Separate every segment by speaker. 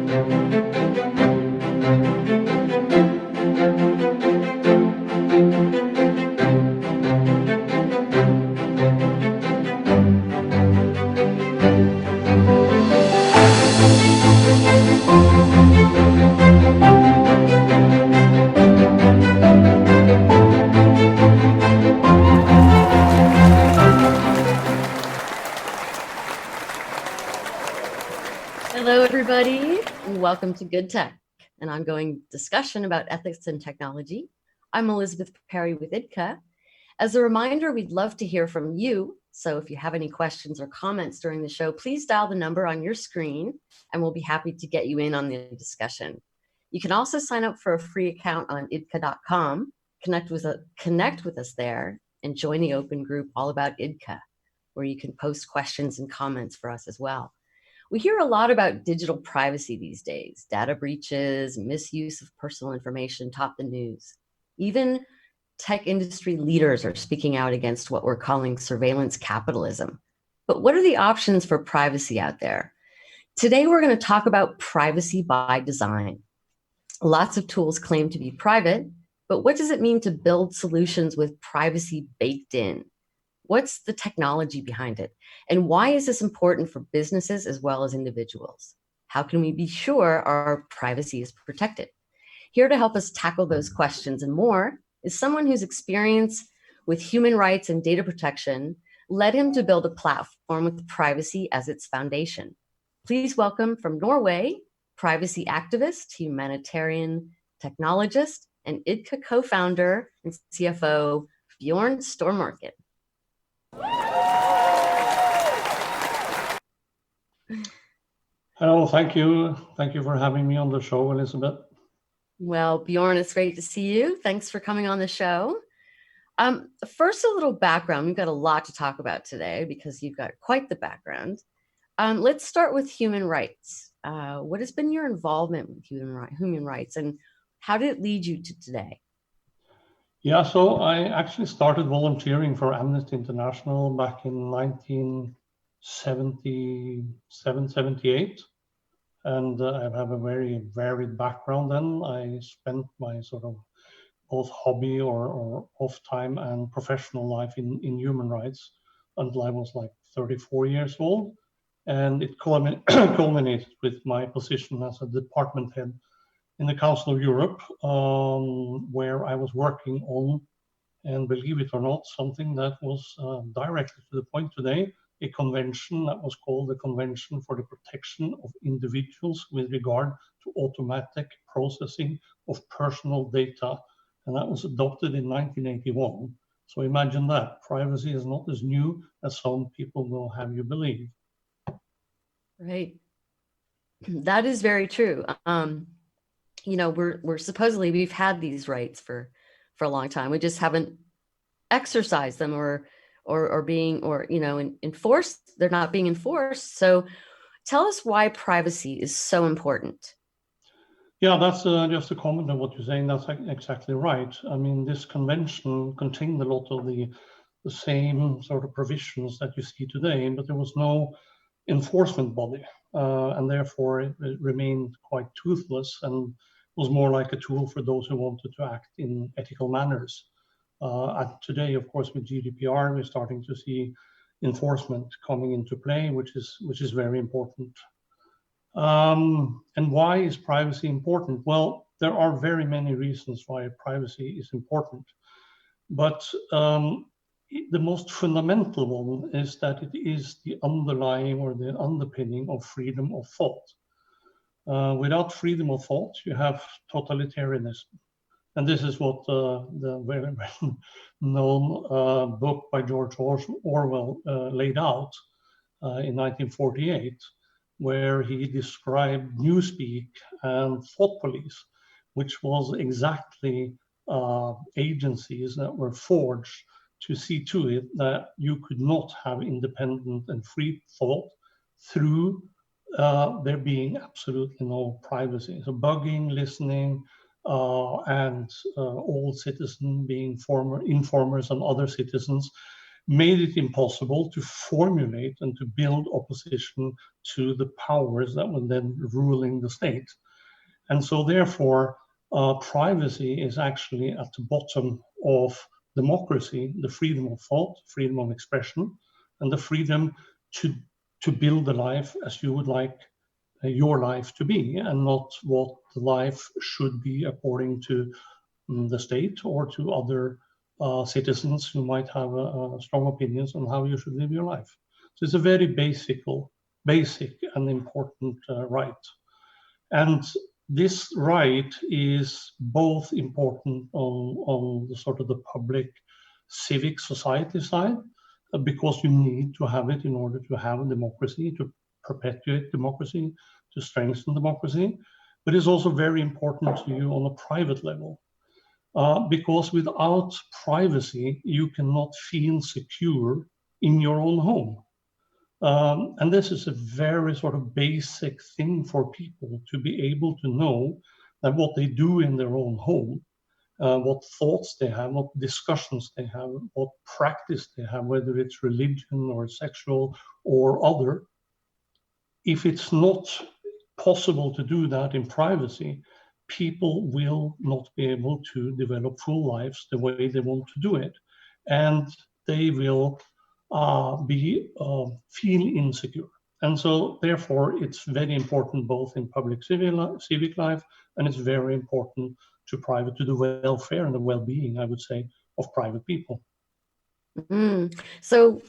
Speaker 1: Hello, everybody. Welcome to Good Tech, an ongoing discussion about ethics and technology. I'm Elizabeth Perry with Idka. As a reminder, we'd love to hear from you. So if you have any questions or comments during the show, please dial the number on your screen and we'll be happy to get you in on the discussion. You can also sign up for a free account on idka.com, connect with us there, and join the open group all about Idka, where you can post questions and comments for us as well. We hear a lot about digital privacy these days. Data breaches, misuse of personal information top the news. Even tech industry leaders are speaking out against what we're calling surveillance capitalism. But what are the options for privacy out there? Today, we're going to talk about privacy by design. Lots of tools claim to be private, but what does it mean to build solutions with privacy baked in? What's the technology behind it? And why is this important for businesses as well as individuals? How can we be sure our privacy is protected? Here to help us tackle those questions and more is someone whose experience with human rights and data protection led him to build a platform with privacy as its foundation. Please welcome from Norway, privacy activist, humanitarian technologist, and Idka co-founder and CFO, Bjørn Stormorken.
Speaker 2: Hello, thank you. Thank you for having me on the show, Elizabeth.
Speaker 1: Well, Bjørn, it's great to see you. Thanks for coming on the show. First, a little background. We've got a lot to talk about today because you've got quite the background. Let's start with human rights. What has been your involvement with human rights and how did it lead you to today?
Speaker 2: Yeah, so I actually started volunteering for Amnesty International back in 1977, 78. And I have a very varied background then. I spent my sort of both hobby or off time and professional life in human rights until I was like 34 years old. And it culminated with my position as a department head in the Council of Europe, where I was working on, and believe it or not, something that was directly to the point today, a convention that was called the Convention for the Protection of Individuals with regard to automatic processing of personal data. And that was adopted in 1981. So imagine that. Privacy is not as new as some people will have you believe.
Speaker 1: Right. That is very true. You know, we're supposedly, we've had these rights for a long time. We just haven't exercised them or being, you know, enforced. They're not being enforced. So tell us why privacy is so important.
Speaker 2: Yeah, that's just a comment on what you're saying. That's exactly right. I mean, this convention contained a lot of the same sort of provisions that you see today, but there was no enforcement body. And therefore it remained quite toothless and was more like a tool for those who wanted to act in ethical manners. And today, of course, with GDPR, we're starting to see enforcement coming into play, which is very important. And why is privacy important? Well, there are very many reasons why privacy is important, but the most fundamental one is that it is the underlying or the underpinning of freedom of thought. Without freedom of thought, you have totalitarianism. And this is what the very well-known book by George Orwell laid out in 1948, where he described newspeak and thought police, which was exactly agencies that were forged to see to it that you could not have independent and free thought through there being absolutely no privacy. So bugging, listening, and all citizens being informers on other citizens made it impossible to formulate and to build opposition to the powers that were then ruling the state. And so therefore, privacy is actually at the bottom of democracy, the freedom of thought, freedom of expression, and the freedom to build a life as you would like your life to be, and not what the life should be according to the state or to other citizens who might have strong opinions on how you should live your life. So it's a very basic and important right. And this right is both important on the sort of the public civic society side, because you need to have it in order to have a democracy, to perpetuate democracy, to strengthen democracy. But it's also very important to you on a private level, because without privacy, you cannot feel secure in your own home. And this is a very sort of basic thing for people to be able to know that what they do in their own home, what thoughts they have, what discussions they have, what practice they have, whether it's religion or sexual or other, if it's not possible to do that in privacy, people will not be able to develop full lives the way they want to do it. And they will feel insecure. And so therefore, it's very important both in public civic life, and it's very important to the welfare and the well-being, I would say, of private people.
Speaker 1: So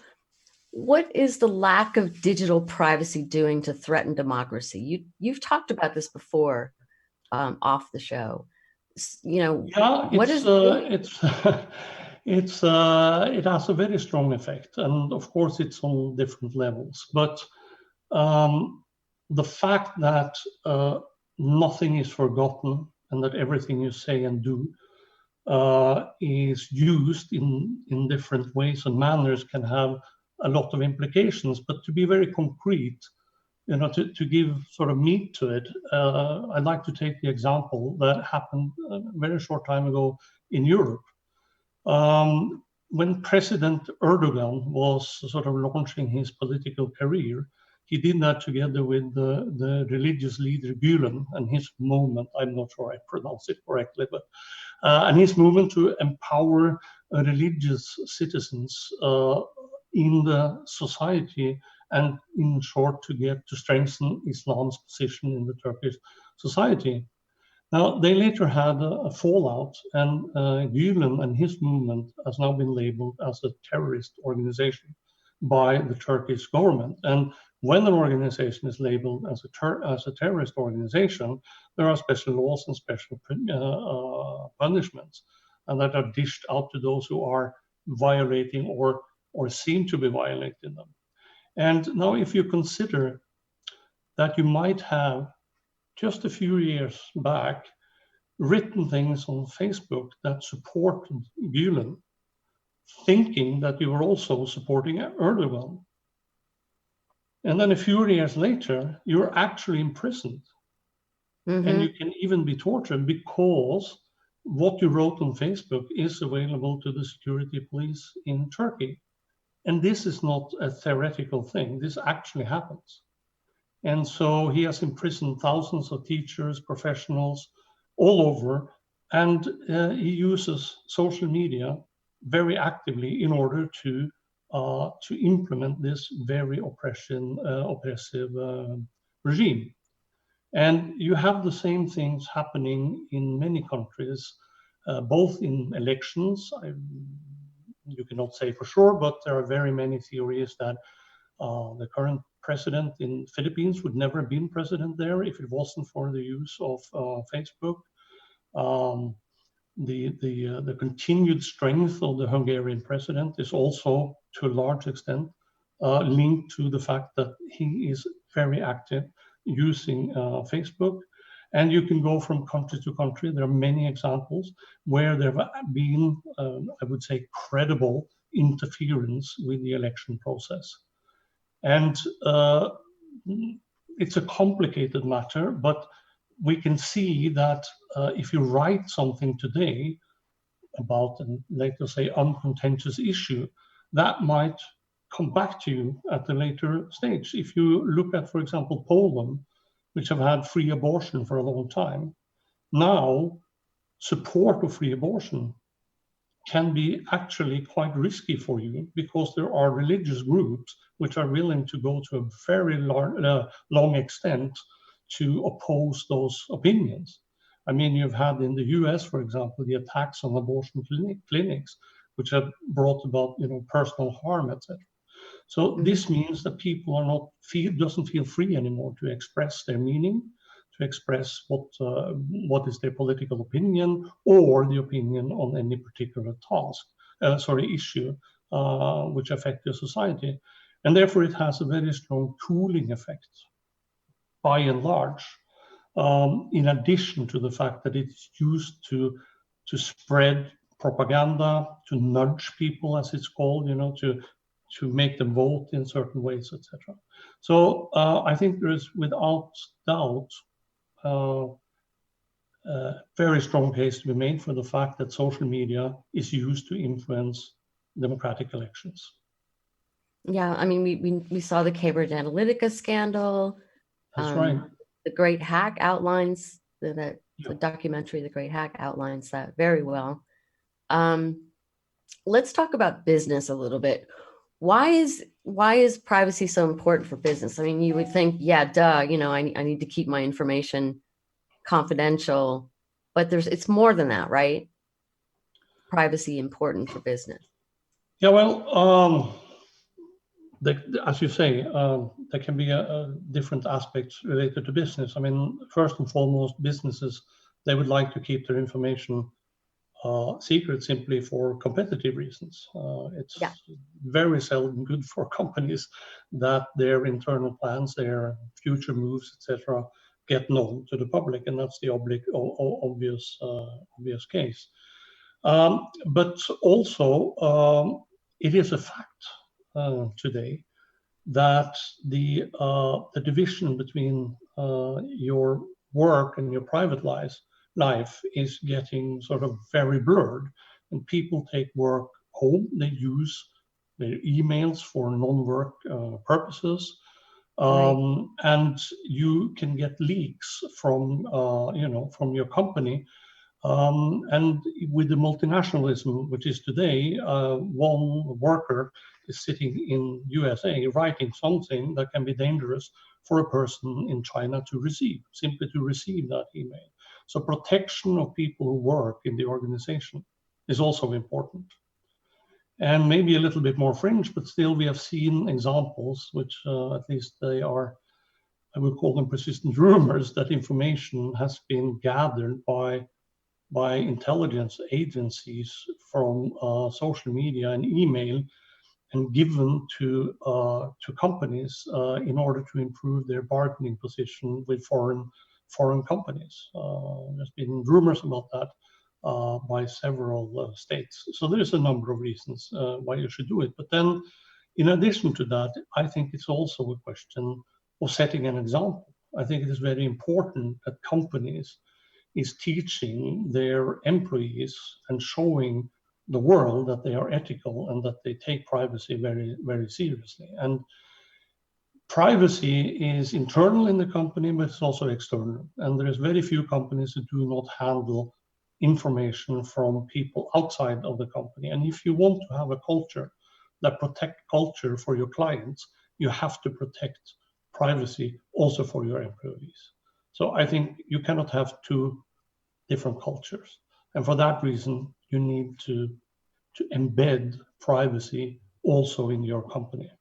Speaker 1: what is the lack of digital privacy doing to threaten democracy? You've talked about this before off the show. What is
Speaker 2: it has a very strong effect, and of course it's on different levels. But the fact that nothing is forgotten and that everything you say and do is used in different ways and manners can have a lot of implications. But to be very concrete, to give sort of meat to it, I'd like to take the example that happened a very short time ago in Europe. When President Erdogan was sort of launching his political career, he did that together with the religious leader Gülen and his movement. I'm not sure I pronounce it correctly, but and his movement to empower religious citizens in the society, and in short, to strengthen Islam's position in the Turkish society. Now, they later had a fallout, and Gülen and his movement has now been labeled as a terrorist organization by the Turkish government. And when an organization is labeled as a terrorist organization, there are special laws and special punishments, and that are dished out to those who are violating or seem to be violating them. And now, if you consider that you might have, just a few years back, written things on Facebook that support Gülen, thinking that you were also supporting Erdogan. And then a few years later, you're actually imprisoned. Mm-hmm. And you can even be tortured because what you wrote on Facebook is available to the security police in Turkey. And this is not a theoretical thing. This actually happens. And so he has imprisoned thousands of teachers, professionals all over, and he uses social media very actively in order to implement this very oppressive regime. And you have the same things happening in many countries, both in elections. You cannot say for sure, but there are very many theories that the current president in Philippines would never have been president there if it wasn't for the use of Facebook. The continued strength of the Hungarian president is also, to a large extent, linked to the fact that he is very active using Facebook. And you can go from country to country. There are many examples where there have been, I would say, credible interference with the election process. And it's a complicated matter, but we can see that if you write something today about, let us say, uncontentious issue, that might come back to you at a later stage. If you look at, for example, Poland, which have had free abortion for a long time, now support of free abortion can be actually quite risky for you, because there are religious groups which are willing to go to a very long extent to oppose those opinions. I mean, you've had in the US, for example, the attacks on abortion clinics, which have brought about, personal harm, etc. So this means that people are not doesn't feel free anymore to express their meaning, to express what is their political opinion, or the opinion on any particular issue which affect their society. And therefore it has a very strong cooling effect, by and large, in addition to the fact that it's used to spread propaganda, to nudge people, as it's called, to make them vote in certain ways, etc. So I think there is, without doubt, very strong case to be made for the fact that social media is used to influence democratic elections.
Speaker 1: Yeah, I mean, we saw the Cambridge Analytica scandal.
Speaker 2: That's right.
Speaker 1: The Great Hack outlines the documentary, The Great Hack, outlines that very well. Let's talk about business a little bit. Why is privacy so important for business? I mean, you would think, yeah, duh, I need to keep my information confidential, but it's more than that, right? Privacy important for business.
Speaker 2: Yeah, well, as you say, there can be different aspects related to business. I mean, first and foremost, businesses, they would like to keep their information secret simply for competitive reasons. It's very seldom good for companies that their internal plans, their future moves, etc., get known to the public, and that's the obvious case. But also, it is a fact today that the division between your work and your private life is getting sort of very blurred, and people take work home. They use their emails for non-work purposes, and you can get leaks from from your company. And with the multinationalism, which is today, one worker is sitting in USA writing something that can be dangerous for a person in China to receive, simply to receive that email. So protection of people who work in the organization is also important. And maybe a little bit more fringe, but still we have seen examples, which at least they are, I would call them persistent rumors, that information has been gathered by intelligence agencies from social media and email, and given to companies in order to improve their bargaining position with foreign companies. There's been rumors about that by several states. So there's a number of reasons why you should do it. But then, in addition to that, I think it's also a question of setting an example. I think it is very important that companies is teaching their employees and showing the world that they are ethical and that they take privacy very, very seriously. And privacy is internal in the company, but it's also external. And there is very few companies that do not handle information from people outside of the company. And if you want to have a culture that protect culture for your clients, you have to protect privacy also for your employees. So I think you cannot have two different cultures. And for that reason, you need to embed privacy also in your company.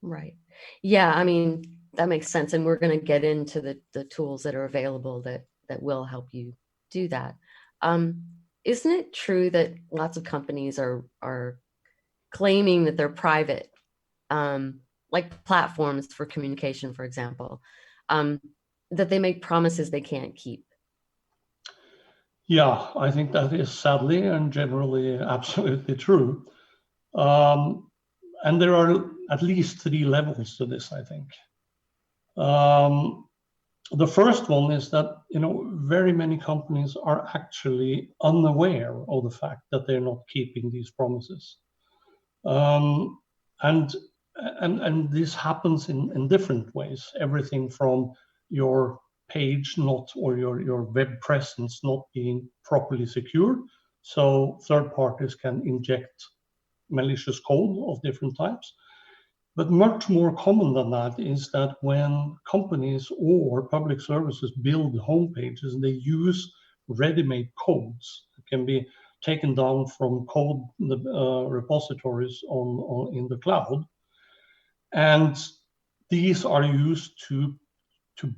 Speaker 2: Right.
Speaker 1: Yeah, I mean, that makes sense. And we're going to get into the tools that are available that will help you do that. Isn't it true that lots of companies are claiming that they're private, like platforms for communication, for example, that they make promises they can't keep?
Speaker 2: Yeah, I think that is sadly and generally absolutely true. And there are at least 3 levels to this, I think. The first one is that, very many companies are actually unaware of the fact that they're not keeping these promises. And this happens in different ways. Everything from your page or your web presence not being properly secured, so third parties can inject malicious code of different types. But much more common than that is that when companies or public services build homepages, they use ready-made codes that can be taken down from code repositories in the cloud. And these are used to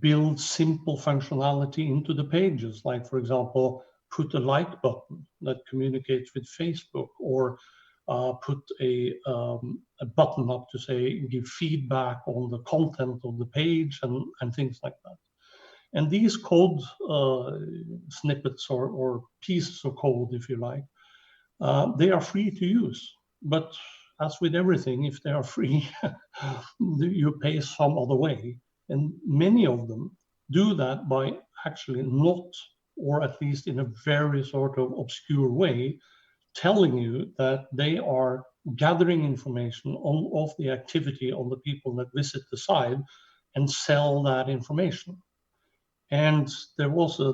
Speaker 2: build simple functionality into the pages, like, for example, put a like button that communicates with Facebook, or put a button up to say, give feedback on the content of the page, and things like that. And these code snippets or pieces of code, if you like, they are free to use. But as with everything, if they are free, you pay some other way. And many of them do that by actually not, or at least in a very sort of obscure way, telling you that they are gathering information of the activity of the people that visit the site and sell that information. And there was a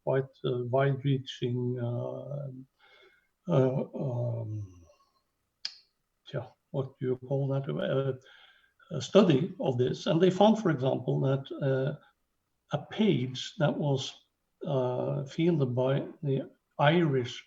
Speaker 2: quite wide-reaching what do you call that? A study of this, and they found, for example, that a page that was fielded by the Irish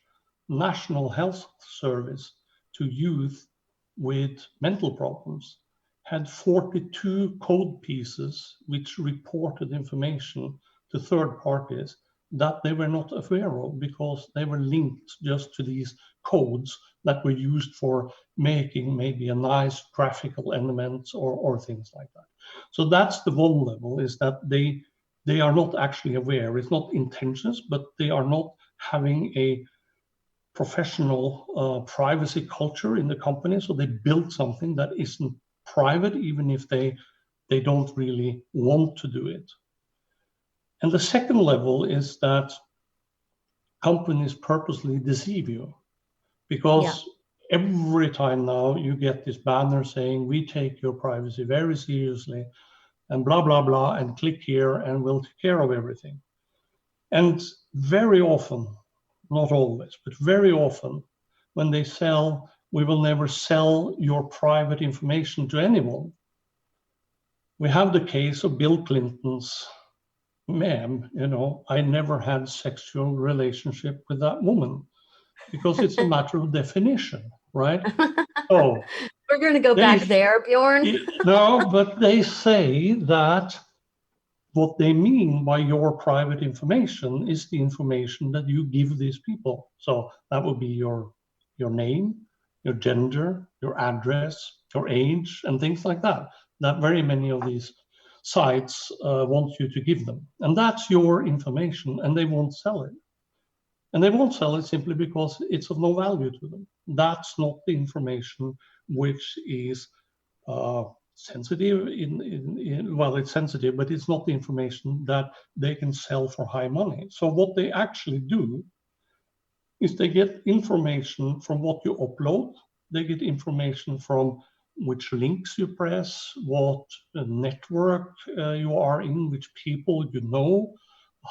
Speaker 2: National Health Service to youth with mental problems had 42 code pieces which reported information to third parties that they were not aware of, because they were linked just to these codes that were used for making maybe a nice graphical element or things like that. So that's the one level, is that they are not actually aware. It's not intentions, but they are not having a professional privacy culture in the company. So they build something that isn't private, even if they don't really want to do it. And the second level is that companies purposely deceive you, because every time now you get this banner saying, we take your privacy very seriously, and blah, blah, blah, and click here and we'll take care of everything. And very often, not always, but very often, when they sell, we will never sell your private information to anyone. We have the case of Bill Clinton's ma'am, I never had sexual relationship with that woman, because it's a matter of definition, right? So
Speaker 1: we're going to go back there, Bjorn.
Speaker 2: No, but they say that what they mean by your private information is the information that you give these people. So that would be your name, your gender, your address, your age, and things like that. That very many of these sites want you to give them. And that's your information, and they won't sell it. And they won't sell it simply because it's of no value to them. That's not the information which is sensitive. Well, it's sensitive, but it's not the information that they can sell for high money. So what they actually do is they get information from what you upload. They get information from which links you press, what network you are in, which people you know,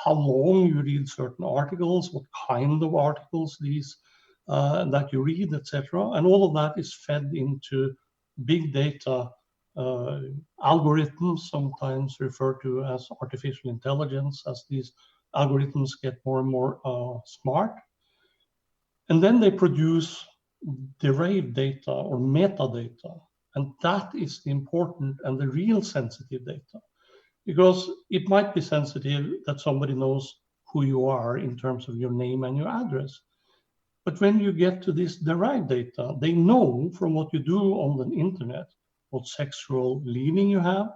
Speaker 2: how long you read certain articles, what kind of articles these that you read, etc. And all of that is fed into big data algorithms, sometimes referred to as artificial intelligence, as these algorithms get more and more smart. And then they produce derived data or metadata. And that is the important and the real sensitive data. Because it might be sensitive that somebody knows who you are in terms of your name and your address. But when you get to this derived data, they know from what you do on the internet what sexual leaning you have.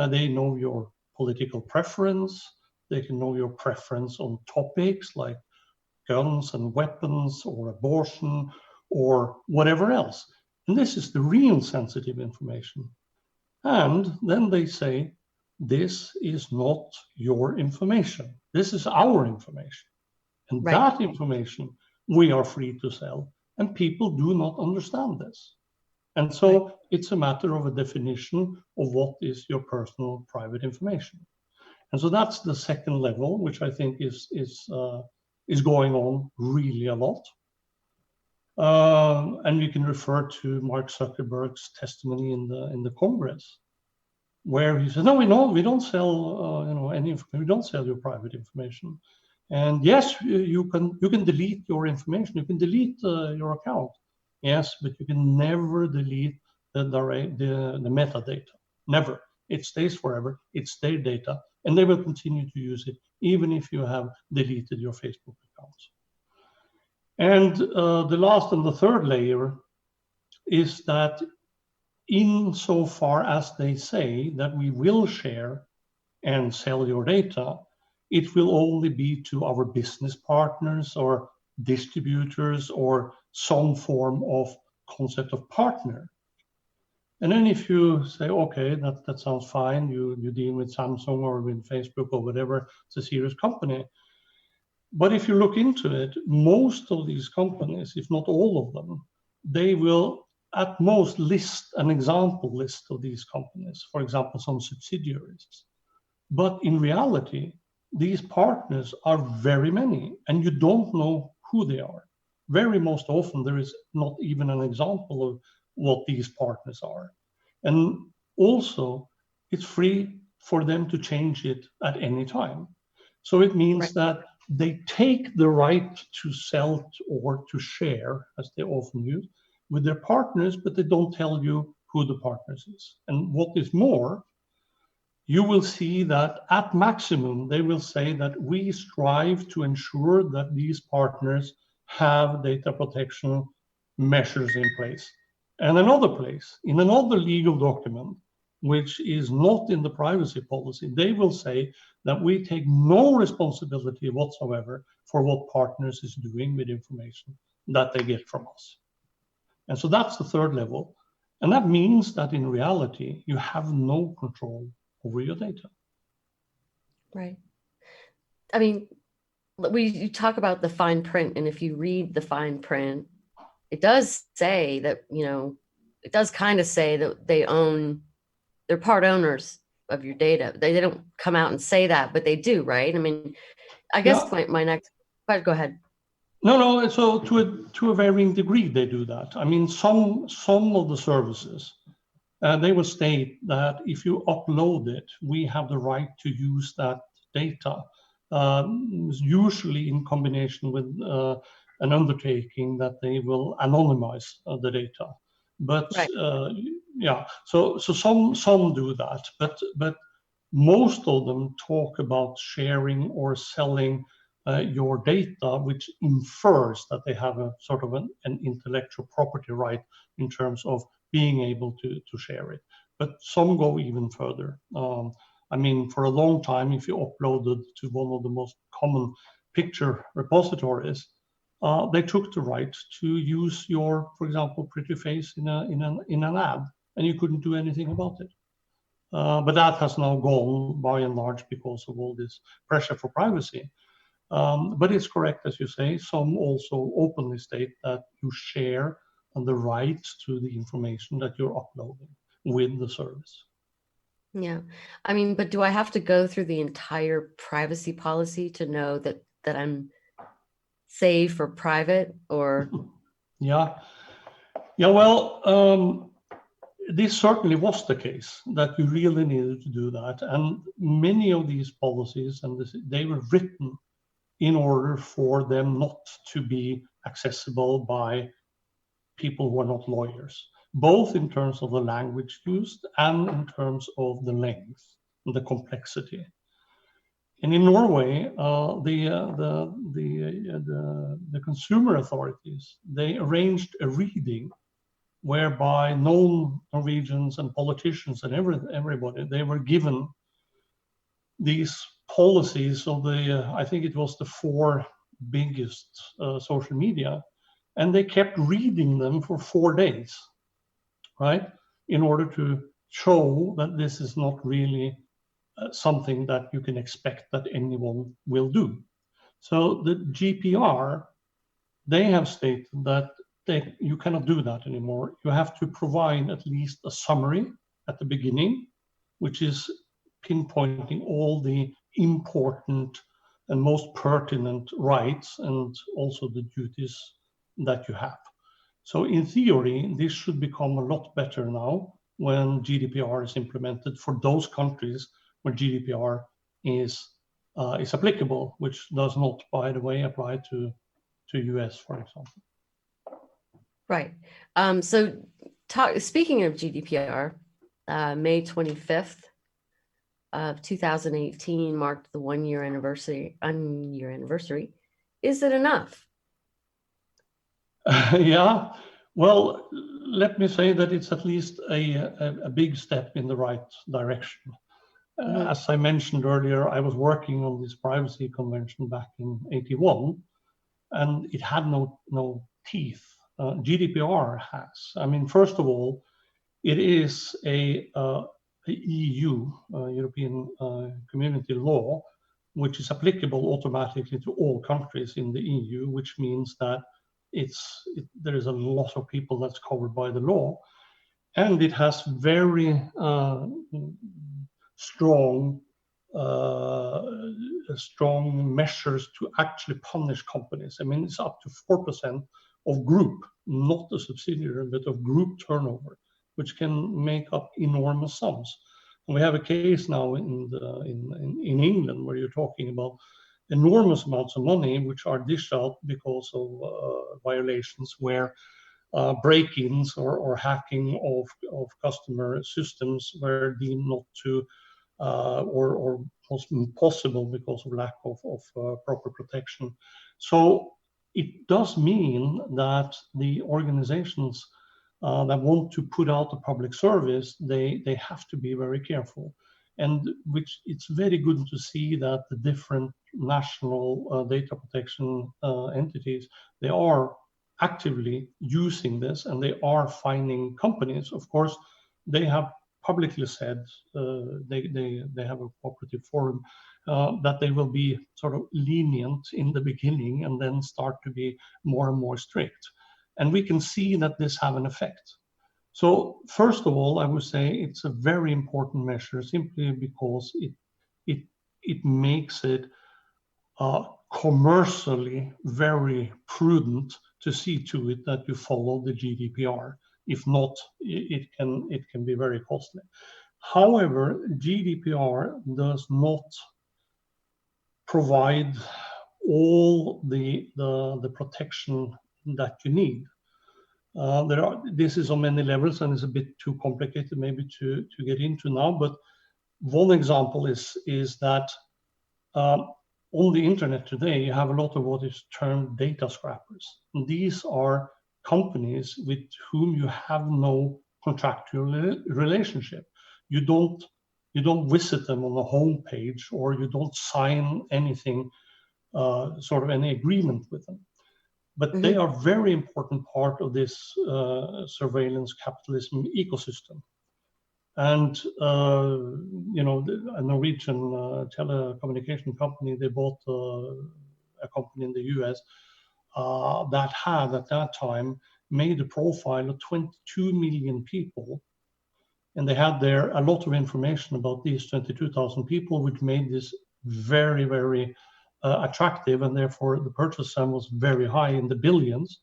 Speaker 2: They know your political preference. They can know your preference on topics like guns and weapons or abortion or whatever else. And this is the real sensitive information. And then they say, this is not your information. This is our information. And that information we are free to sell. And people do not understand this. And so it's a matter of a definition of what is your personal private information. And so that's the second level, which I think is going on really a lot. And we can refer to Mark Zuckerberg's testimony in the Congress, where he said, "No, we don't sell any information. We don't sell your private information. And yes, you can delete your information. You can delete your account. Yes, but you can never delete the metadata. Never. It stays forever. It's their data, and they will continue to use it even if you have deleted your Facebook account." And the last and the third layer is that insofar as they say that we will share and sell your data, it will only be to our business partners or distributors or some form of concept of partner. And then if you say, okay, that sounds fine, you deal with Samsung or with Facebook or whatever, it's a serious company. But if you look into it, most of these companies, if not all of them, they will at most list an example list of these companies, for example, some subsidiaries. But in reality, these partners are very many, and you don't know who they are. Very most often, there is not even an example of what these partners are. And also, it's free for them to change it at any time. So it means that they take the right to sell or to share, as they often use, with their partners, but they don't tell you who the partners is. And what is more, you will see that at maximum, they will say that we strive to ensure that these partners have data protection measures in place. And another place, in another legal document, which is not in the privacy policy, they will say that we take no responsibility whatsoever for what partners is doing with information that they get from us. And so that's the third level. And that means that in reality, you have no control over your data.
Speaker 1: Right. I mean, you talk about the fine print, and if you read the fine print, it does say that, it does kind of say that they're part owners of your data. They don't come out and say that, but they do, right? I mean, I guess my next, but go ahead.
Speaker 2: No. So to a varying degree, they do that. I mean, some of the services, they will state that if you upload it, we have the right to use that data, usually in combination with an undertaking that they will anonymize the data. But so some do that, but most of them talk about sharing or selling your data, which infers that they have a sort of an intellectual property right in terms of being able to share it. But some go even further. I mean, for a long time, if you uploaded to one of the most common picture repositories, they took the right to use your, for example, pretty face in an ad, and you couldn't do anything about it. But that has now gone by and large because of all this pressure for privacy. But it's correct, as you say, some also openly state that you share the rights to the information that you're uploading with the service.
Speaker 1: Yeah. I mean, but do I have to go through the entire privacy policy to know that I'm safe or private, or?
Speaker 2: Yeah. Well, this certainly was the case, that you really needed to do that. And many of these policies, they were written in order for them not to be accessible by people who are not lawyers, both in terms of the language used and in terms of the length and the complexity. And in Norway, the consumer authorities, they arranged a reading whereby known Norwegians and politicians and everybody, they were given these policies of I think it was the 4 biggest social media, and they kept reading them for 4 days, right? In order to show that this is not really something that you can expect that anyone will do. So the GDPR, they have stated that you cannot do that anymore. You have to provide at least a summary at the beginning, which is pinpointing all the important and most pertinent rights and also the duties that you have. So in theory, this should become a lot better now when GDPR is implemented for those countries where GDPR is applicable, which does not, by the way, apply to US, for example.
Speaker 1: Right. Speaking of GDPR, May 25th of 2018 marked the one-year anniversary. Is it enough?
Speaker 2: Yeah. Well, let me say that it's at least a big step in the right direction.
Speaker 1: Mm-hmm.
Speaker 2: As I mentioned earlier, I was working on this privacy convention back in '81, and it had no teeth. GDPR has. I mean, first of all, it is a EU, European Community law, which is applicable automatically to all countries in the EU, which means that there is a lot of people that's covered by the law, and it has very strong measures to actually punish companies. I mean, it's up to 4% of group, not the subsidiary, but of group turnover, which can make up enormous sums. And we have a case now in England where you're talking about enormous amounts of money which are dished out because of violations where break-ins or hacking of customer systems were deemed not to or was impossible because of lack of proper protection. So it does mean that the organizations that want to put out a public service, they have to be very careful. And which it's very good to see that the different national data protection entities, they are actively using this and they are finding companies. Of course, they have publicly said, they have a cooperative forum, that they will be sort of lenient in the beginning and then start to be more and more strict. And we can see that this have an effect. So first of all, I would say it's a very important measure simply because it makes it commercially very prudent to see to it that you follow the GDPR. If not, it can be very costly. However, GDPR does not provide all the protection that you need. This is on many levels and it's a bit too complicated maybe to get into now, but one example is that on the internet today, you have a lot of what is termed data scrappers. And these are companies with whom you have no contractual relationship. You don't visit them on the home page or you don't sign anything, sort of any agreement with them. But they are very important part of this surveillance capitalism ecosystem. And a Norwegian telecommunication company, they bought a company in the US that had at that time made a profile of 22 million people. And they had there a lot of information about these 22,000 people, which made this very, very attractive, and therefore the purchase sum was very high in the billions.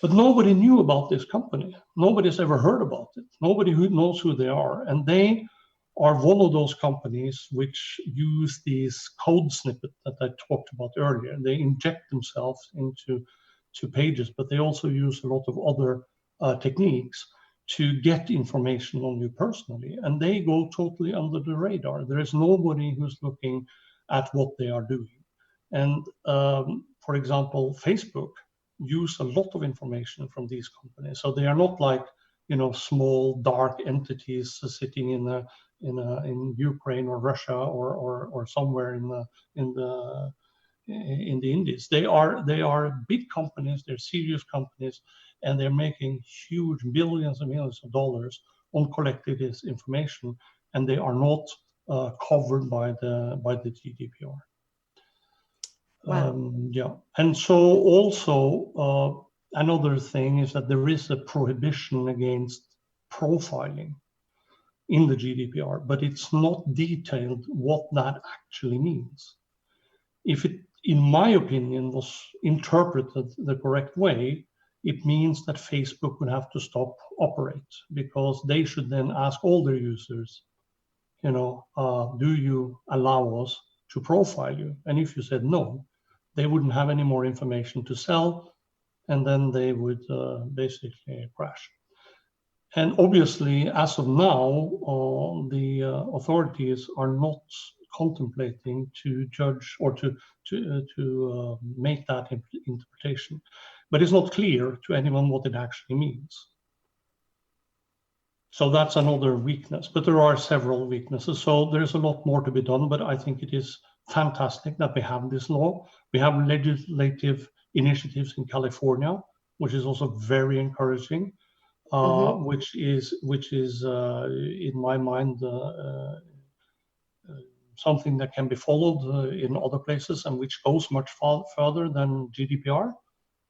Speaker 2: But nobody knew about this company. Nobody's ever heard about it. Nobody who knows who they are. And they are one of those companies which use these code snippets that I talked about earlier. They inject themselves into pages, but they also use a lot of other techniques to get information on you personally. And they go totally under the radar. There is nobody who's looking at what they are doing. And for example, Facebook use a lot of information from these companies. So they are not like, small dark entities sitting in Ukraine or Russia or somewhere in the Indies. They are big companies, they're serious companies, and they're making huge billions and millions of dollars on collecting this information, and they are not covered by the GDPR.
Speaker 1: Wow.
Speaker 2: Yeah, and so also another thing is that there is a prohibition against profiling in the GDPR, but it's not detailed what that actually means. If it, in my opinion, was interpreted the correct way, it means that Facebook would have to stop operate, because they should then ask all their users, do you allow us to profile you? And if you said no, they wouldn't have any more information to sell, and then they would basically crash. And obviously, as of now, the authorities are not contemplating to judge or to make that interpretation. But it's not clear to anyone what it actually means. So that's another weakness, but there are several weaknesses. So there's a lot more to be done, but I think it is fantastic that we have this law. We have legislative initiatives in California, which is also very encouraging, which is in my mind something that can be followed in other places, and which goes much further than GDPR.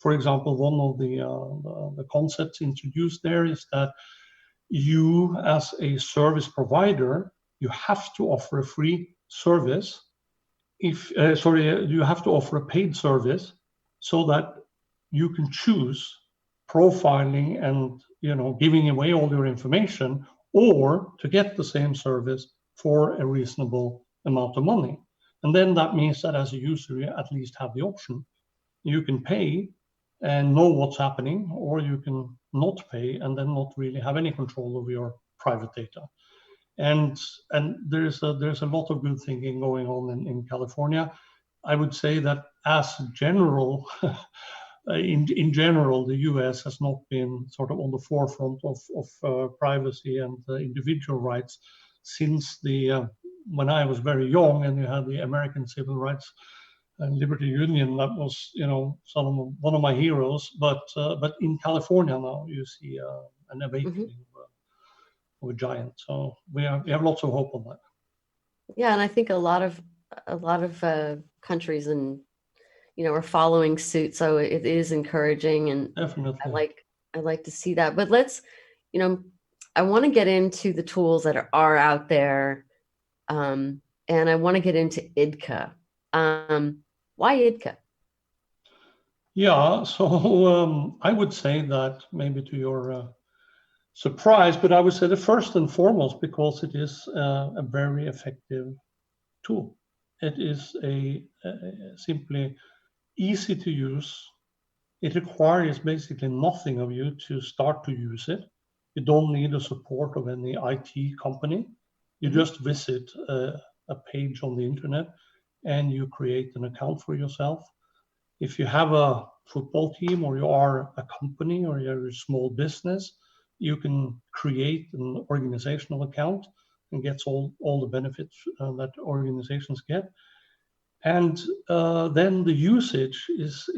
Speaker 2: For example, one of the concepts introduced there is that you, as a service provider, you have to offer a free service. You have to offer a paid service so that you can choose profiling and giving away all your information, or to get the same service for a reasonable amount of money. And then that means that as a user, you at least have the option. You can pay and know what's happening, or you can not pay and then not really have any control over your private data. And there's a lot of good thinking going on in California. I would say that as general, in general, the US has not been sort of on the forefront of privacy and individual rights since when I was very young, and you had the American Civil Rights and Liberty Union. That was one of my heroes. But in California now you see an awakening of a giant. So we have lots of hope on that.
Speaker 1: Yeah, and I think a lot of countries and are following suit. So it is encouraging, and
Speaker 2: definitely
Speaker 1: I like to see that. But let's, I want to get into the tools that are out there, and I want to get into Idka. Why Idka?
Speaker 2: Yeah, so I would say that, maybe to your surprise, but I would say the first and foremost because it is a very effective tool. It is a simply easy to use. It requires basically nothing of you to start to use it. You don't need the support of any IT company. You just visit a page on the internet and you create an account for yourself. If you have a football team, or you are a company, or you're a small business, you can create an organizational account and get all the benefits that organizations get. And then the usage is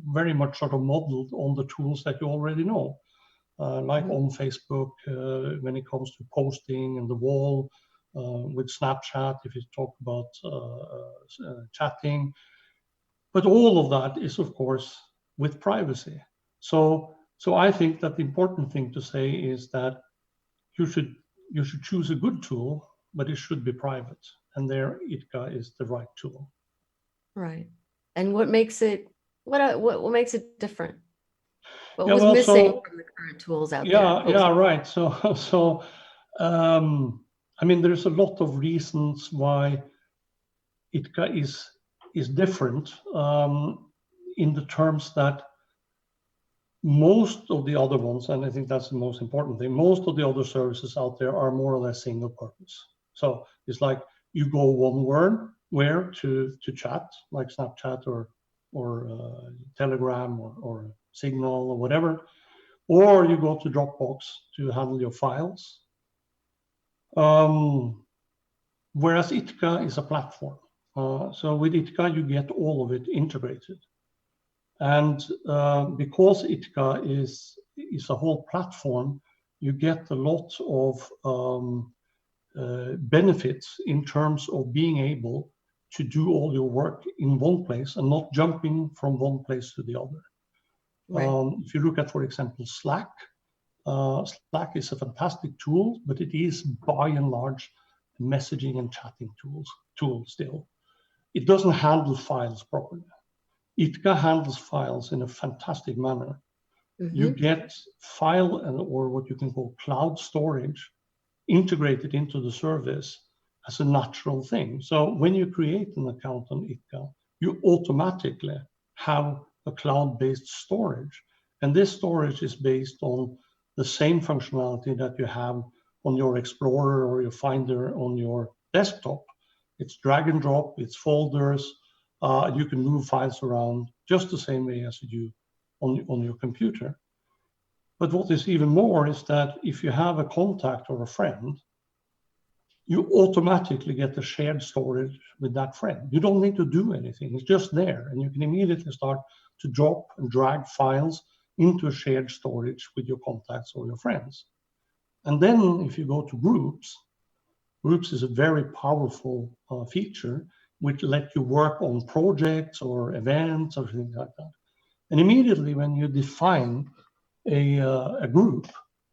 Speaker 2: very much sort of modeled on the tools that you already know, like on Facebook when it comes to posting and the wall, with Snapchat if you talk about chatting. But all of that is, of course, with privacy. So I think that the important thing to say is that you should choose a good tool, but it should be private. And there, Idka is the right tool.
Speaker 1: Right. And what makes it different? What was missing from the current tools out there?
Speaker 2: Yeah, right. So I mean, there's a lot of reasons why Idka is different, in the terms that most of the other ones, and I think that's the most important thing, most of the other services out there are more or less single purpose. So it's like you go where to chat, like Snapchat or Telegram or Signal or whatever, or you go to Dropbox to handle your files. Whereas Idka is a platform. So with Idka, you get all of it integrated. And because Idka is a whole platform, you get a lot of benefits in terms of being able to do all your work in one place and not jumping from one place to the other.
Speaker 1: Right.
Speaker 2: If you look at, for example, Slack, Slack is a fantastic tool, but it is by and large messaging and chatting tool still. It doesn't handle files properly. Idka handles files in a fantastic manner. You get file or what you can call cloud storage integrated into the service as a natural thing. So when you create an account on Idka, you automatically have a cloud-based storage. And this storage is based on the same functionality that you have on your Explorer or your Finder on your desktop. It's drag and drop, it's folders, you can move files around just the same way as you do on your computer. But what is even more is that if you have a contact or a friend, you automatically get the shared storage with that friend. You don't need to do anything, it's just there. And you can immediately start to drop and drag files into a shared storage with your contacts or your friends. And then if you go to groups, groups is a very powerful feature which let you work on projects or events or things like that. And immediately when you define a group,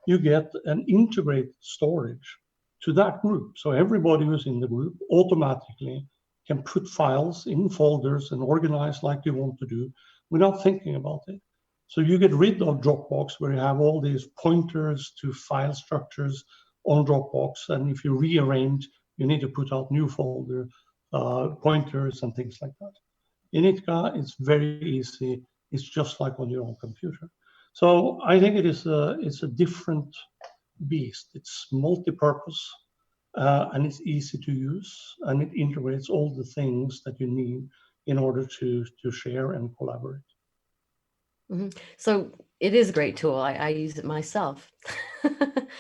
Speaker 2: you get an integrated storage to that group. So everybody who's in the group automatically can put files in folders and organize like you want to do without thinking about it. So you get rid of Dropbox, where you have all these pointers to file structures on Dropbox. And if you rearrange, you need to put out new folder pointers and things like that. In Idka, it's very easy. It's just like on your own computer. So I think it's a different beast. It's multi-purpose and it's easy to use, and it integrates all the things that you need in order to share and collaborate.
Speaker 1: So it is a great tool. I use it myself.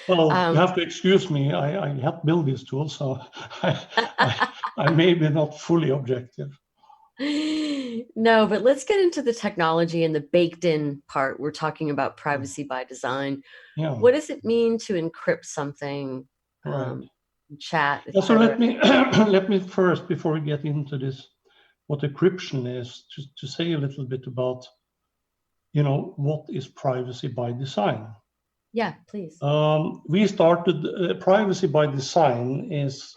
Speaker 2: Well, you have to excuse me. I helped build this tool, so I may be not fully objective.
Speaker 1: No, but let's get into the technology and the baked in part. We're talking about privacy by design.
Speaker 2: Yeah.
Speaker 1: What does it mean to encrypt something,
Speaker 2: Right.
Speaker 1: chat,
Speaker 2: Yeah, so
Speaker 1: etc.?
Speaker 2: let me first, before we get into this, what encryption is, to say a little bit about, what is privacy by design.
Speaker 1: Yeah, please.
Speaker 2: We started privacy by design is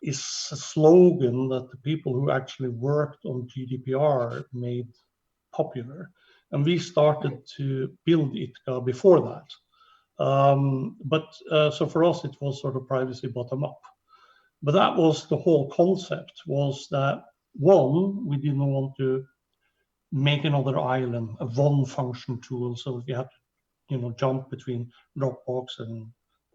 Speaker 2: a slogan that the people who actually worked on GDPR made popular, and we started to build Idka before that. So for us, it was sort of privacy bottom up. But that was the whole concept, was that one, we didn't want to make another island, a one function tool, so you have to, jump between Dropbox and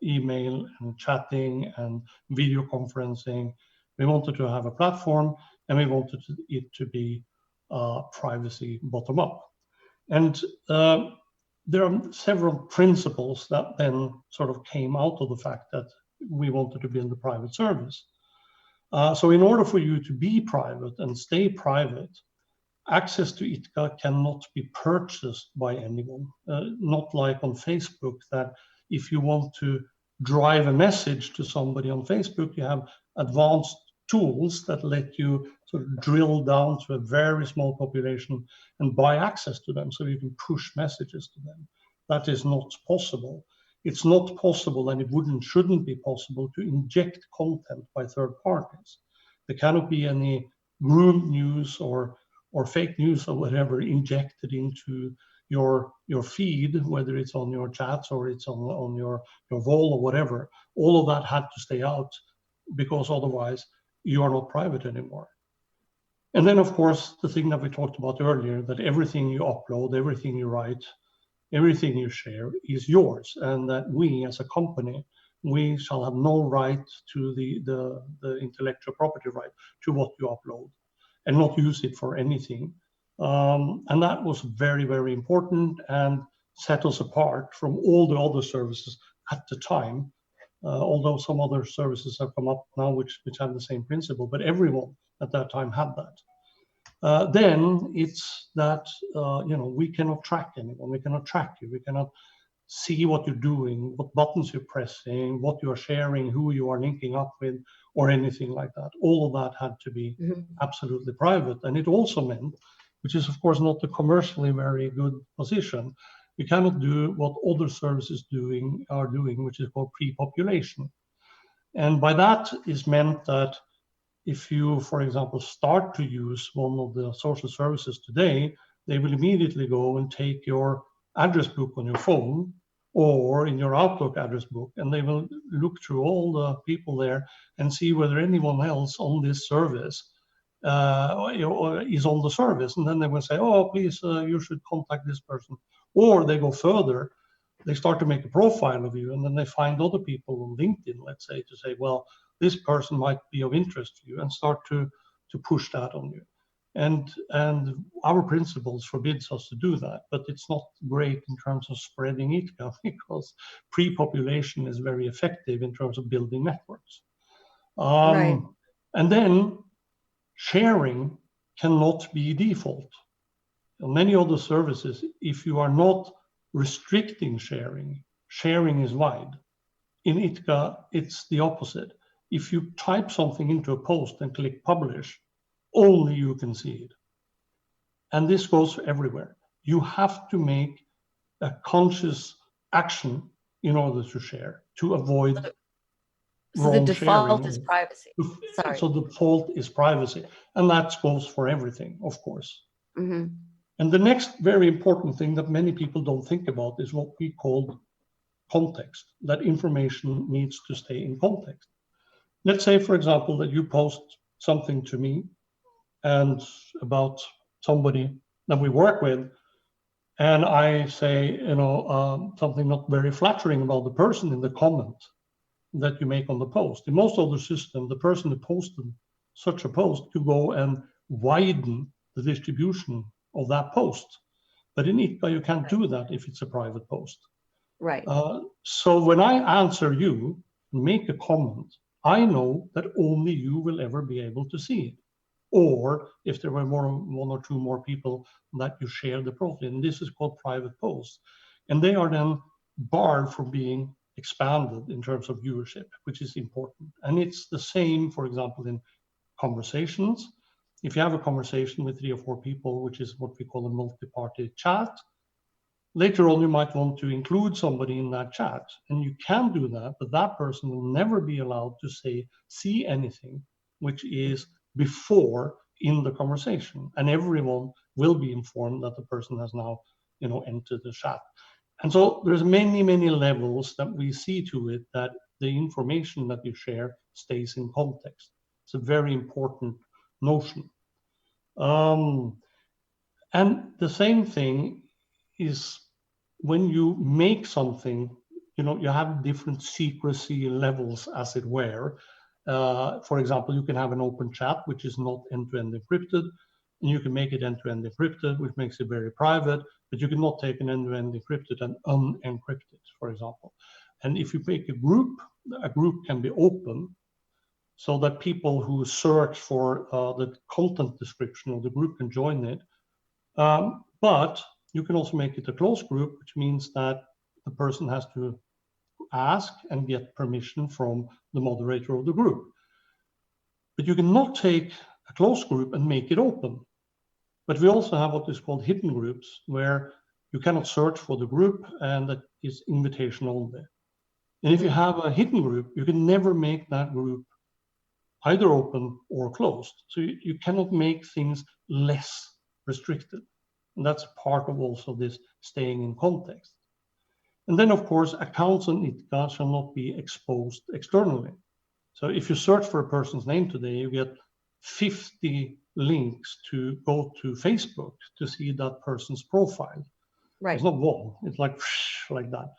Speaker 2: email and chatting and video conferencing. We wanted to have a platform, and we wanted it to be privacy bottom up. And there are several principles that then sort of came out of the fact that we wanted to build a private service. So in order for you to be private and stay private, access to Idka cannot be purchased by anyone. Not like on Facebook, that if you want to drive a message to somebody on Facebook, you have advanced tools that let you sort of drill down to a very small population and buy access to them so you can push messages to them. That is not possible. It's not possible, and it shouldn't be possible, to inject content by third parties. There cannot be any groomed news or fake news or whatever injected into your feed, whether it's on your chats or it's on your wall or whatever. All of that had to stay out, because otherwise you are not private anymore. And then, of course, the thing that we talked about earlier, that everything you upload, everything you write, everything you share is yours, and that we as a company, we shall have no right to the intellectual property right to what you upload, and not use it for anything. And that was very, very important, and set us apart from all the other services at the time. Although some other services have come up now which have the same principle, but everyone at that time had that. Then it's that we cannot track anyone, we cannot track you, we cannot see what you're doing, what buttons you're pressing, what you are sharing, who you are linking up with, or anything like that. All of that had to be absolutely private. And it also meant, which is of course not a commercially very good position, you cannot do what other services are doing, which is called pre-population. And by that is meant that if you, for example, start to use one of the social services today, they will immediately go and take your address book on your phone or in your Outlook address book, and they will look through all the people there and see whether anyone else on this service is on the service. And then they will say, oh, please, you should contact this person. Or they go further, they start to make a profile of you, and then they find other people on LinkedIn, let's say, to say, well, this person might be of interest to you, and start to push that on you. And our principles forbids us to do that, but it's not great in terms of spreading Idka, because pre-population is very effective in terms of building networks.
Speaker 1: Right.
Speaker 2: And then sharing cannot be default. In many other services, if you are not restricting sharing, sharing is wide. In Idka, it's the opposite. If you type something into a post and click publish, only you can see it. And this goes everywhere. You have to make a conscious action in order to share, to avoid
Speaker 1: so the default
Speaker 2: sharing.
Speaker 1: is privacy. Sorry.
Speaker 2: So the default is privacy. And that goes for everything, of course.
Speaker 1: Mm-hmm.
Speaker 2: And the next very important thing that many people don't think about is what we call context, that information needs to stay in context. Let's say, for example, that you post something to me and about somebody that we work with, and I say, something not very flattering about the person in the comment that you make on the post. In most other systems, the person who posted such a post could go and widen the distribution of that post. But in Idka, you can't do that if it's a private post.
Speaker 1: Right.
Speaker 2: So when I answer you, make a comment, I know that only you will ever be able to see it. Or if there were one or two more people that you share the profile, and this is called private posts. And they are then barred from being expanded in terms of viewership, which is important. And it's the same, for example, in conversations. If you have a conversation with 3 or 4 people, which is what we call a multi-party chat, later on you might want to include somebody in that chat, and you can do that, but that person will never be allowed to see anything which is before in the conversation, and everyone will be informed that the person has now entered the chat. And so there's many levels that we see to it that the information that you share stays in context. It's a very important notion. And the same thing is when you make something, you have different secrecy levels, as it were. For example, you can have an open chat, which is not end-to-end encrypted, and you can make it end-to-end encrypted, which makes it very private, but you cannot take an end-to-end encrypted and unencrypt it, for example. And if you make a group can be open, so that people who search for the content description of the group can join it. But you can also make it a closed group, which means that the person has to ask and get permission from the moderator of the group. But you cannot take a closed group and make it open. But we also have what is called hidden groups, where you cannot search for the group, and that is invitation only. And if you have a hidden group, you can never make that group either open or closed. So you cannot make things less restricted. And that's part of also this staying in context. And then, of course, accounts on Idka shall not be exposed externally. So if you search for a person's name today, you get 50 links to go to Facebook to see that person's profile.
Speaker 1: Right.
Speaker 2: It's not one, it's like that.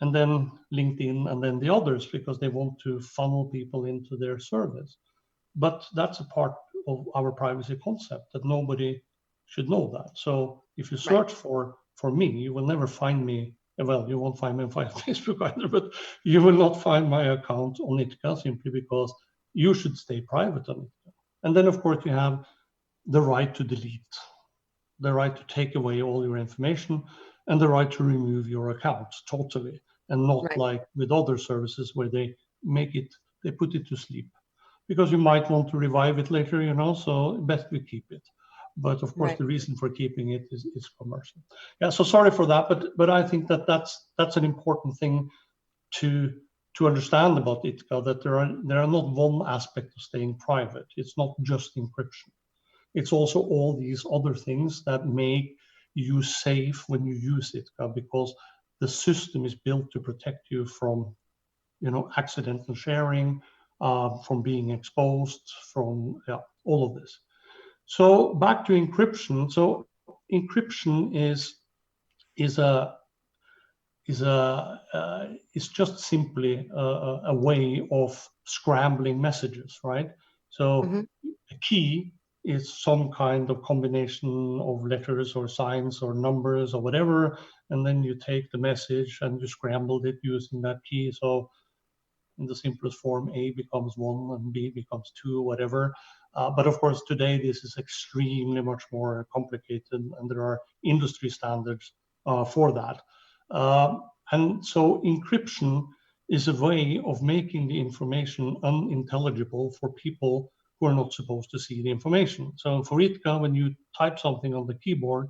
Speaker 2: And then LinkedIn, and then the others, because they want to funnel people into their service. But that's a part of our privacy concept, that nobody should know that. So if you search for me, you will never find me. Well, you won't find me on Facebook either, but you will not find my account on Idka, simply because you should stay private on Idka. And then, of course, you have the right to delete, the right to take away all your information. and the right to remove your account totally, and not
Speaker 1: Right.
Speaker 2: like with other services where they put it to sleep, because you might want to revive it later, so best we keep it. But of course,
Speaker 1: Right.
Speaker 2: the reason for keeping it is commercial. Yeah, so sorry for that, but I think that's an important thing to understand about Idka, that there are not one aspect of staying private. It's not just encryption. It's also all these other things that make you safe when you use Idka, because the system is built to protect you from, accidental sharing, from being exposed, from all of this. So back to encryption. So encryption is just simply a way of scrambling messages, right? So
Speaker 1: Mm-hmm.
Speaker 2: a key is some kind of combination of letters or signs or numbers or whatever, and then you take the message and you scrambled it using that key. So in the simplest form, A becomes 1 and B becomes 2, whatever. But of course, today this is extremely much more complicated, and there are industry standards for that. And so encryption is a way of making the information unintelligible for people who are not supposed to see the information. So for Idka, when you type something on the keyboard,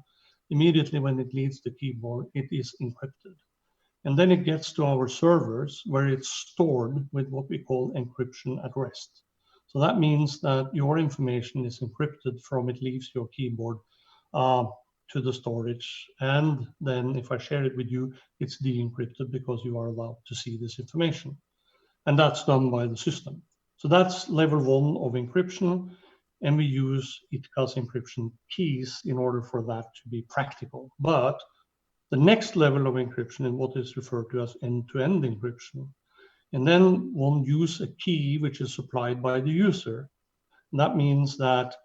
Speaker 2: immediately when it leaves the keyboard, it is encrypted. And then it gets to our servers where it's stored with what we call encryption at rest. So that means that your information is encrypted from it leaves your keyboard to the storage. And then if I share it with you, it's de-encrypted because you are allowed to see this information. And that's done by the system. So that's level 1 of encryption. And we use Idka's encryption keys in order for that to be practical. But the next level of encryption is what is referred to as end-to-end encryption. And then one uses a key which is supplied by the user. And that means that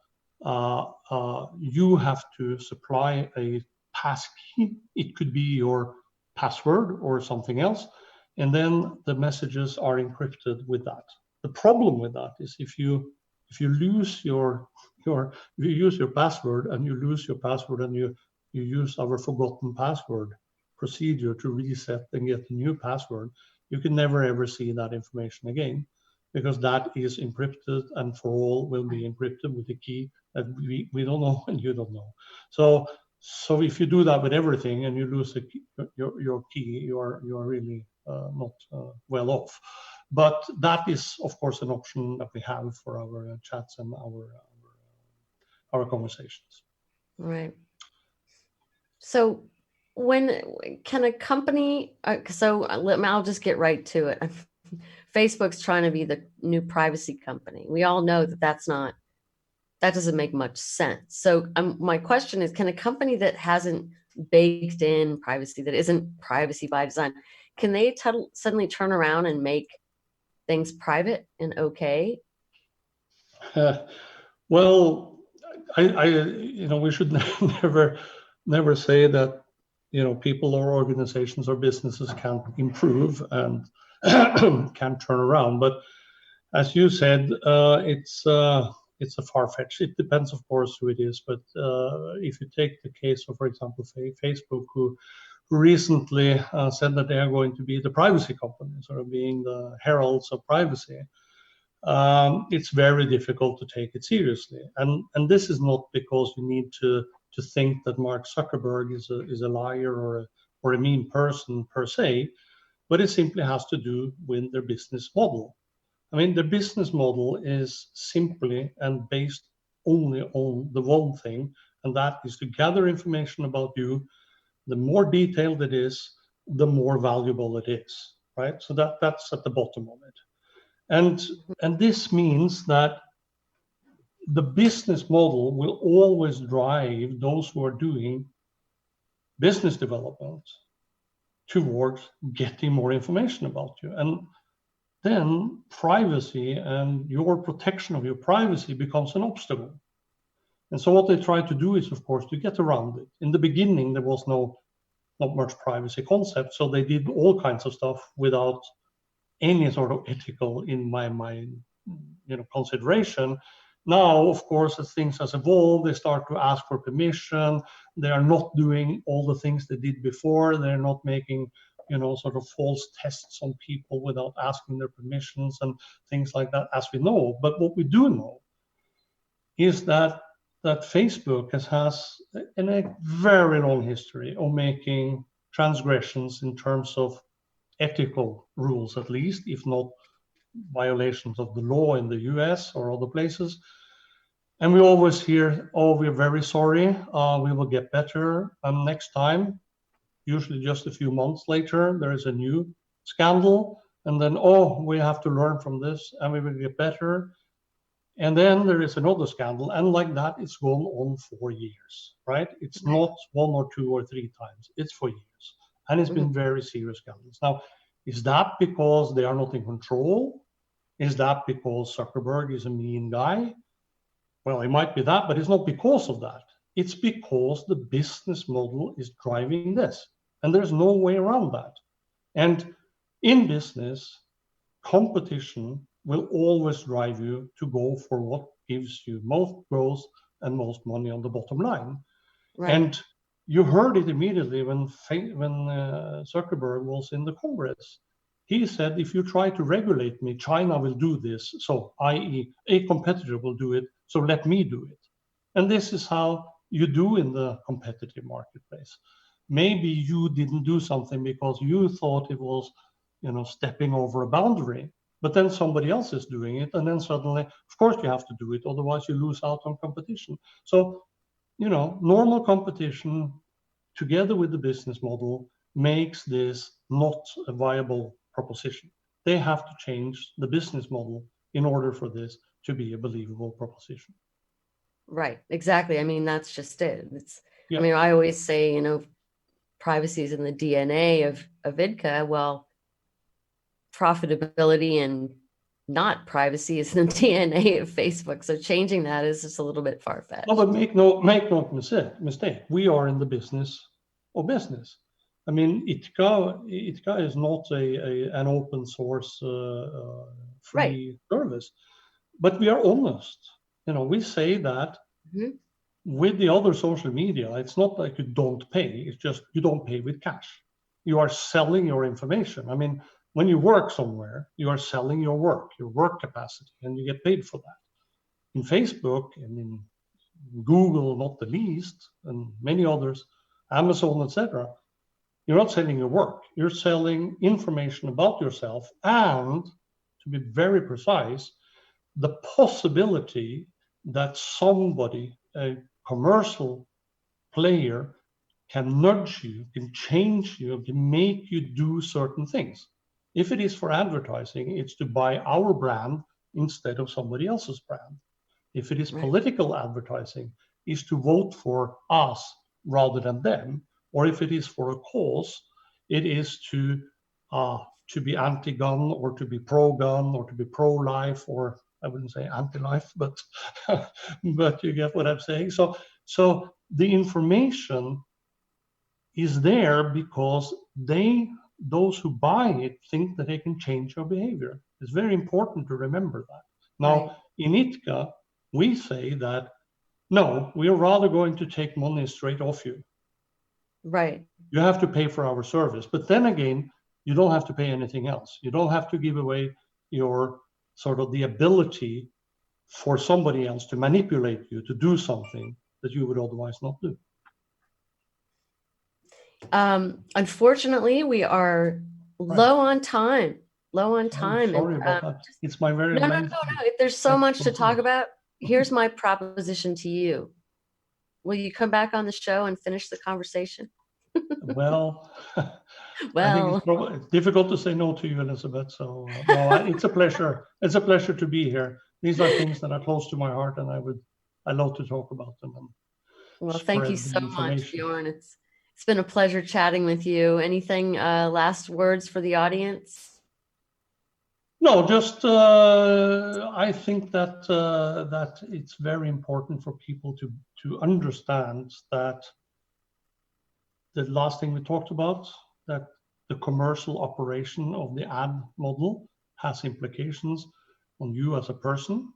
Speaker 2: you have to supply a passkey. It could be your password or something else. And then the messages are encrypted with that. The problem with that is if you lose if you use your password and you lose your password and you use our forgotten password procedure to reset and get a new password, you can never ever see that information again, because that is encrypted and for all will be encrypted with a key that we don't know and you don't know. So if you do that with everything and you lose your key, you are really not well off. But that is, of course, an option that we have for our chats and our conversations.
Speaker 1: Right. So when can a company, I'll just get right to it. Facebook's trying to be the new privacy company. We all know that that doesn't make much sense. So my question is, can a company that hasn't baked in privacy, that isn't privacy by design, can they suddenly turn around and make things private and okay?
Speaker 2: Well, we should never say that, people or organizations or businesses can't improve and can't turn around. But as you said, it's a far-fetched. It depends, of course, who it is. But if you take the case of, for example, Facebook, who recently said that they are going to be the privacy company, sort of being the heralds of privacy, it's very difficult to take it seriously. And this is not because you need to think that Mark Zuckerberg is a liar or a mean person per se, but it simply has to do with their business model. I mean, the business model is simply and based only on the one thing, and that is to gather information about you. The more detailed it is, the more valuable it is, right? So that's at the bottom of it. And this means that the business model will always drive those who are doing business development towards getting more information about you. And then privacy and your protection of your privacy becomes an obstacle. And so what they try to do is, of course, to get around it. In the beginning, there was not much privacy concept, so they did all kinds of stuff without any sort of ethical, in my mind, consideration. Now, of course, as things has evolved, they start to ask for permission. They are not doing all the things they did before. They're not making, sort of false tests on people without asking their permissions and things like that, as we know. But what we do know is that Facebook has a very long history of making transgressions in terms of ethical rules, at least, if not violations of the law in the US or other places. And we always hear, oh, we're very sorry, we will get better next time. Usually just a few months later, there is a new scandal. And then, oh, we have to learn from this and we will get better. And then there is another scandal. And like that, it's gone on for years, right? It's not 1 or 2 or 3 times. It's for years. And it's been very serious scandals. Now, is that because they are not in control? Is that because Zuckerberg is a mean guy? Well, it might be that, but it's not because of that. It's because the business model is driving this. And there's no way around that. And in business, competition will always drive you to go for what gives you most growth and most money on the bottom line. Right. And you heard it immediately when Zuckerberg was in the Congress. He said, if you try to regulate me, China will do this. So, i.e., a competitor will do it. So let me do it. And this is how you do in the competitive marketplace. Maybe you didn't do something because you thought it was, stepping over a boundary, but then somebody else is doing it. And then suddenly, of course, you have to do it. Otherwise, you lose out on competition. So, normal competition together with the business model makes this not a viable proposition. They have to change the business model in order for this to be a believable proposition.
Speaker 1: Right, exactly. I mean, that's just it. I mean, I always say, privacy is in the DNA of Idka. Well, profitability and not privacy is in the DNA of Facebook. So changing that is just a little bit far-fetched.
Speaker 2: No, but make no mistake. We are in the business of business. I mean, Idka is not an open source free service, but we are honest. We say that with the other social media, it's not like you don't pay. It's just you don't pay with cash. You are selling your information. I mean, when you work somewhere, you are selling your work capacity, and you get paid for that. In Facebook and in Google, not the least, and many others, Amazon, etc., you're not selling your work. You're selling information about yourself and, to be very precise, the possibility that somebody, a commercial player, can nudge you, can change you, can make you do certain things. If it is for advertising, it's to buy our brand instead of somebody else's brand. If it is political advertising, it's to vote for us rather than them. Or if it is for a cause, it is to be anti-gun or to be pro-gun or to be pro-life, or I wouldn't say anti-life, but but you get what I'm saying. So the information is there because those who buy it think that they can change your behavior. It's very important to remember that. Now, in Idka, we say that, no, we are rather going to take money straight off you.
Speaker 1: Right.
Speaker 2: You have to pay for our service. But then again, you don't have to pay anything else. You don't have to give away your sort of the ability for somebody else to manipulate you to do something that you would otherwise not do.
Speaker 1: Unfortunately, we are low on time.
Speaker 2: I'm sorry about that. It's my very
Speaker 1: no. There's so much to talk about. Here's my proposition to you. Will you come back on the show and finish the conversation?
Speaker 2: Well, I think it's difficult to say no to you, Elizabeth. So no, it's a pleasure. It's a pleasure to be here. These are things that are close to my heart, and I love to talk about them. And
Speaker 1: well, thank you so much, Bjørn. It's been a pleasure chatting with you. Anything last words for the audience?
Speaker 2: No, just I think that it's very important for people to understand that the last thing we talked about, that the commercial operation of the ad model has implications on you as a person,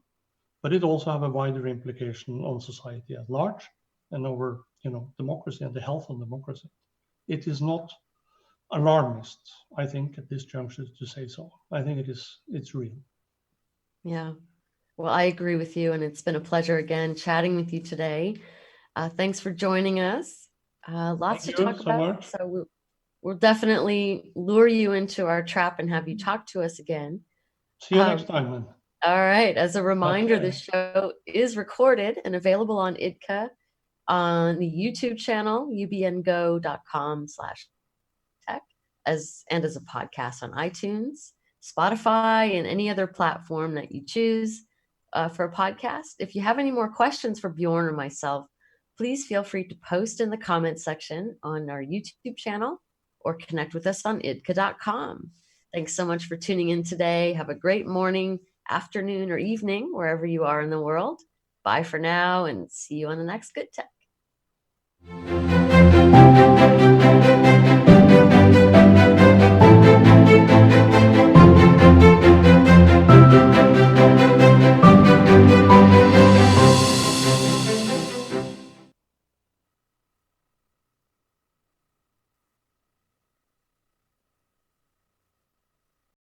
Speaker 2: but it also have a wider implication on society at large and over, democracy and the health of democracy. It is not alarmist, I think, at this juncture to say so. I think it's real.
Speaker 1: Yeah. Well, I agree with you, and it's been a pleasure again chatting with you today. Thanks for joining us. Lots to talk about.
Speaker 2: Much.
Speaker 1: So we'll definitely lure you into our trap and have you talk to us again.
Speaker 2: See you next time, then.
Speaker 1: All right. As a reminder, This show is recorded and available on Idka on the YouTube channel, ubngo.com/tech, as a podcast on iTunes, Spotify, and any other platform that you choose for a podcast. If you have any more questions for Bjørn or myself, please feel free to post in the comments section on our YouTube channel or connect with us on idka.com. Thanks so much for tuning in today. Have a great morning, afternoon, or evening, wherever you are in the world. Bye for now, and see you on the next Good Tech.